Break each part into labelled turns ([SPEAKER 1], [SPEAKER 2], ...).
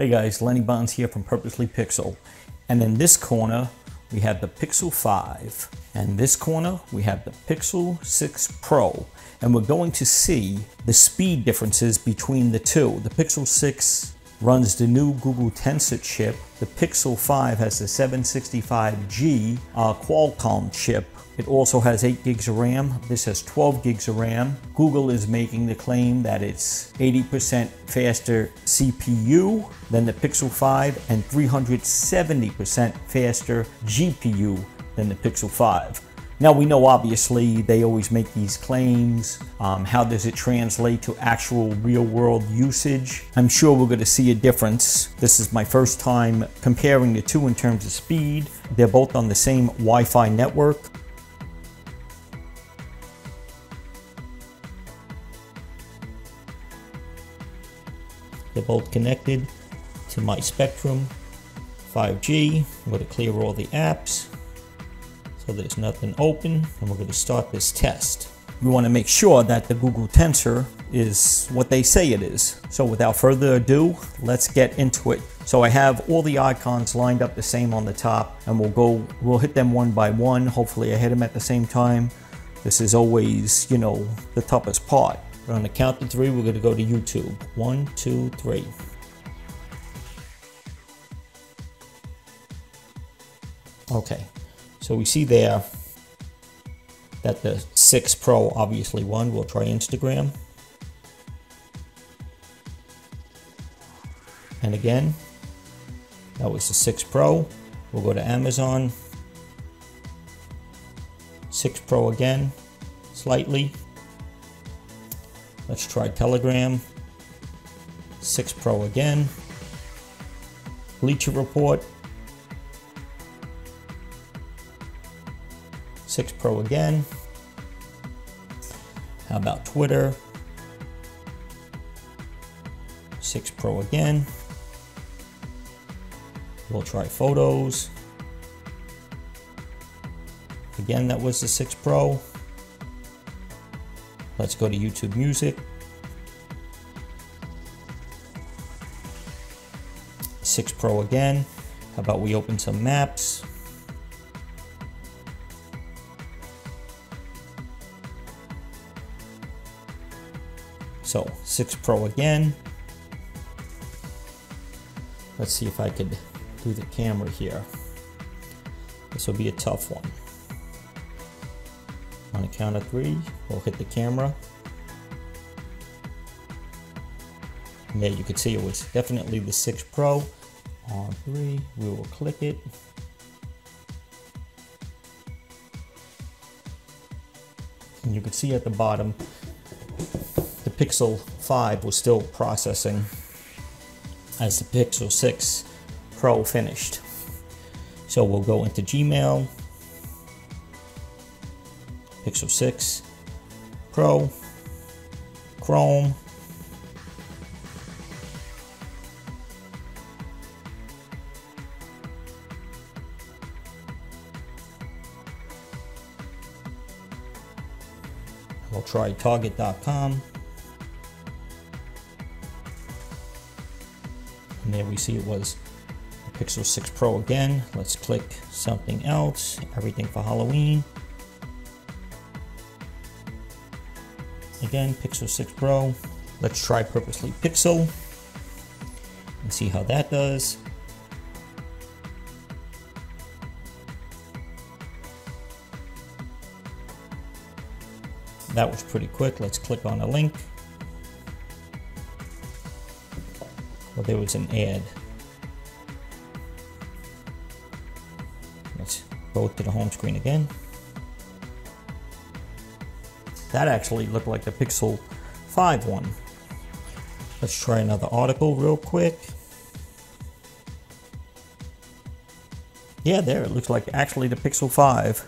[SPEAKER 1] Hey guys, Lenny Bonds here from Purposely Pixel. And in this corner, we have the Pixel 5. And this corner, we have the Pixel 6 Pro. And we're going to see the speed differences between the two. The Pixel 6 runs the new Google Tensor chip. The Pixel 5 has the 765G Qualcomm chip. It also has 8 gigs of RAM. This has 12 gigs of RAM. Google is making the claim that it's 80% faster CPU than the Pixel 5 and 370% faster GPU than the Pixel 5. Now we know obviously they always make these claims. How does it translate to actual real world usage? I'm sure we're going to see a difference. This is my first time comparing the two in terms of speed. They're both on the same Wi-Fi network. They're both connected to my Spectrum 5G. I'm going to clear all the apps so there's nothing open, and we're going to start this test. We want to make sure that the Google Tensor is what they say it is. So without further ado, let's get into it. So I have all the icons lined up the same on the top, and we'll hit them one by one. Hopefully I hit them at the same time. This is always, you know, the toughest part. But on the count of 3, we're going to go to YouTube. 1, 2, 3. Okay, so we see there that the 6 Pro obviously won. We'll try Instagram. And again, that was the 6 Pro. We'll go to Amazon. 6 Pro again, slightly. Let's try Telegram. 6 Pro again. Bleacher Report. 6 Pro again. How about Twitter? 6 Pro again. We'll try Photos. Again, that was the 6 Pro. Let's go to YouTube Music. 6 Pro again. How about we open some maps? So 6 Pro again. Let's see if I could do the camera here. This will be a tough one. On the count of 3, we'll hit the camera. And there you can see it was definitely the 6 Pro. On 3, we will click it. And you can see at the bottom, the Pixel 5 was still processing as the Pixel 6 Pro finished. So we'll go into Gmail. Pixel 6 Pro, Chrome, we'll try Target.com, and there we see it was the Pixel 6 Pro again. Let's click something else, everything for Halloween. Again, Pixel 6 Pro. Let's try Purposely Pixel and see how that does. That was pretty quick. Let's click on a link. Well, there was an ad. Let's go to the home screen again. That actually looked like the Pixel 5 one. Let's try another article real quick. Yeah, there, it looks like actually the Pixel 5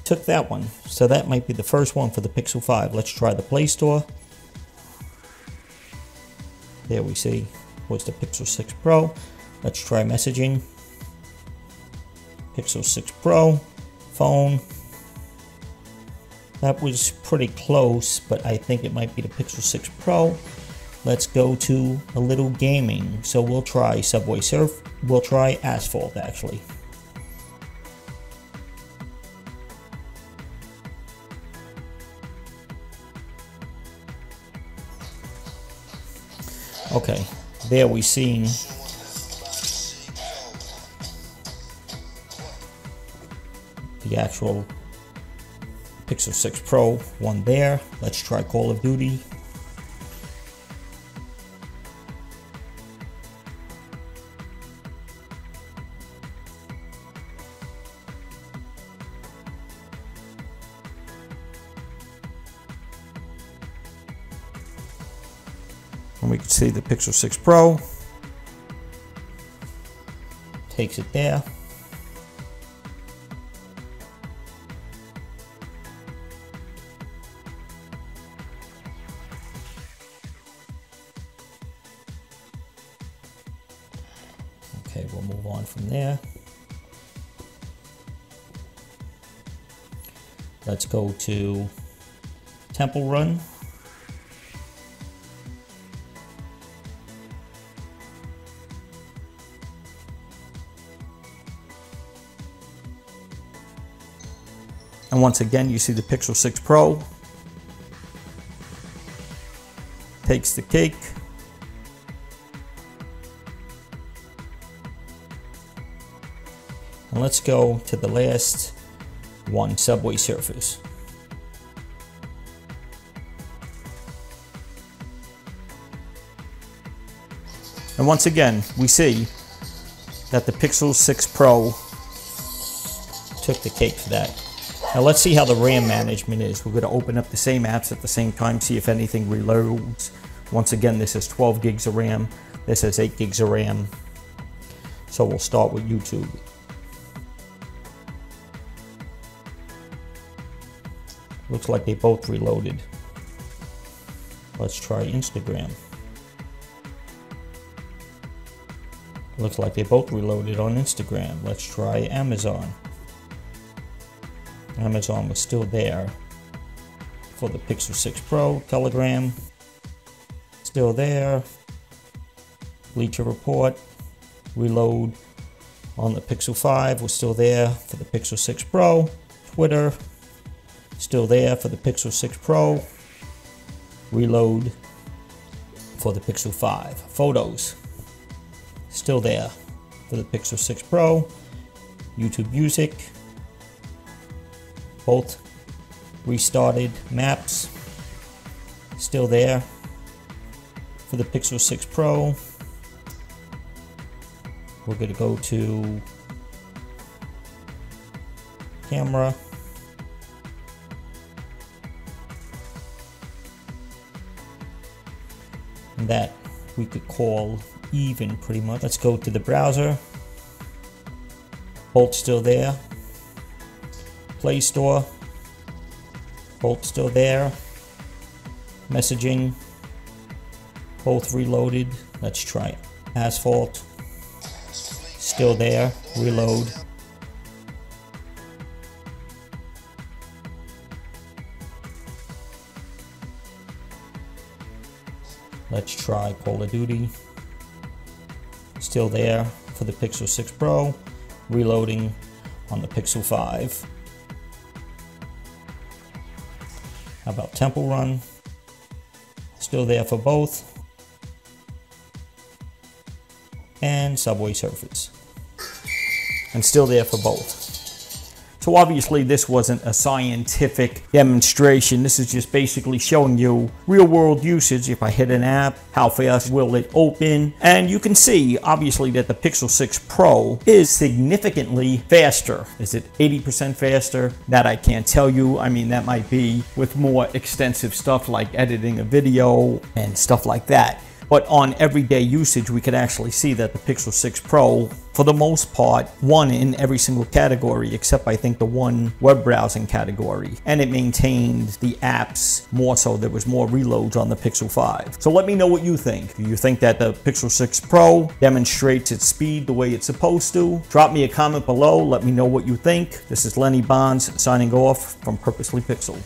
[SPEAKER 1] took that one. So that might be the first one for the Pixel 5. Let's try the Play Store. There we see was the Pixel 6 Pro. Let's try messaging. Pixel 6 Pro, phone. That was pretty close, but I think it might be the Pixel 6 Pro. Let's go to a little gaming. So we'll try Subway Surf. We'll try Asphalt, actually. Okay, there we've seen the actual Pixel 6 Pro one there. Let's try Call of Duty. And we can see the Pixel 6 Pro takes it there. Okay, we'll move on from there. Let's go to Temple Run. And once again, you see the Pixel 6 Pro takes the cake. And let's go to the last one, Subway Surfers. And once again, we see that the Pixel 6 Pro took the cake for that. Now let's see how the RAM management is. We're going to open up the same apps at the same time, see if anything reloads. Once again, this is 12 gigs of RAM. This has 8 gigs of RAM. So we'll start with YouTube. Looks like they both reloaded. Let's try Instagram. Looks like they both reloaded on Instagram. Let's try Amazon. Amazon was still there for the Pixel 6 Pro. Telegram, still there. Bleacher Report, reload on the Pixel 5 was still there for the Pixel 6 Pro. Twitter, still there for the Pixel 6 Pro. Reload for the Pixel 5. Photos, still there for the Pixel 6 Pro. YouTube Music, both restarted. Maps, still there for the Pixel 6 Pro. We're going to go to camera. And that we could call even pretty much. Let's go to the browser. Bolt still there. Play Store, both still there. Messaging, both reloaded. Let's try Asphalt, still there. Reload. Let's try Call of Duty, still there for the Pixel 6 Pro. Reloading on the Pixel 5. How about Temple Run? Still there for both. And Subway Surfers. And still there for both. So obviously this wasn't a scientific demonstration. This is just basically showing you real world usage. If I hit an app, how fast will it open? And you can see obviously that the Pixel 6 Pro is significantly faster. Is it 80% faster? That I can't tell you. I mean, that might be with more extensive stuff like editing a video and stuff like that. But on everyday usage, we could actually see that the Pixel 6 Pro, for the most part, won in every single category, except I think the one web browsing category. And it maintained the apps more so. There was more reloads on the Pixel 5. So let me know what you think. Do you think that the Pixel 6 Pro demonstrates its speed the way it's supposed to? Drop me a comment below. Let me know what you think. This is Lenny Bonds signing off from Purposely Pixel.